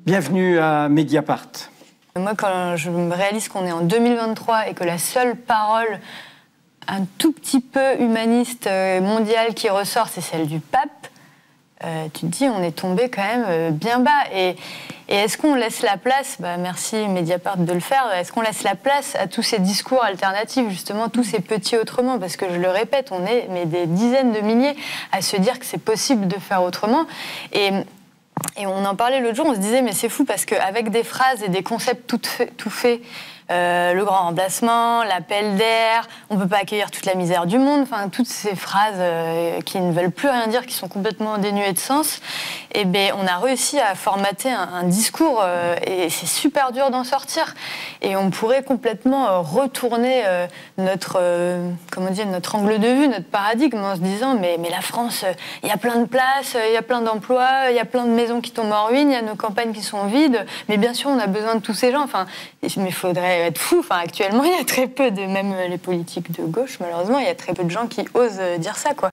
Bienvenue à Mediapart. Moi, quand je me réalise qu'on est en 2023 et que la seule parole un tout petit peu humaniste mondiale qui ressort, c'est celle du pape, tu te dis, on est tombé quand même bien bas. Et est-ce qu'on laisse la place, merci Mediapart de le faire, est-ce qu'on laisse la place à tous ces discours alternatifs, justement, tous ces petits autrement? Parce que je le répète, on est des dizaines de milliers à se dire que c'est possible de faire autrement. Et on en parlait l'autre jour, on se disait, mais c'est fou parce qu'avec des phrases et des concepts tout faits, le grand remplacement, l'appel d'air, on ne peut pas accueillir toute la misère du monde, enfin toutes ces phrases qui ne veulent plus rien dire, qui sont complètement dénuées de sens, et on a réussi à formater un discours et c'est super dur d'en sortir. Et on pourrait complètement retourner notre angle de vue, notre paradigme, en se disant mais la France, il y a plein de places, il y a plein d'emplois, il y a plein de maisons qui tombent en ruine, il y a nos campagnes qui sont vides, mais bien sûr on a besoin de tous ces gens, mais il faudrait être fou. Actuellement, il y a très peu même les politiques de gauche, malheureusement, il y a très peu de gens qui osent dire ça, quoi.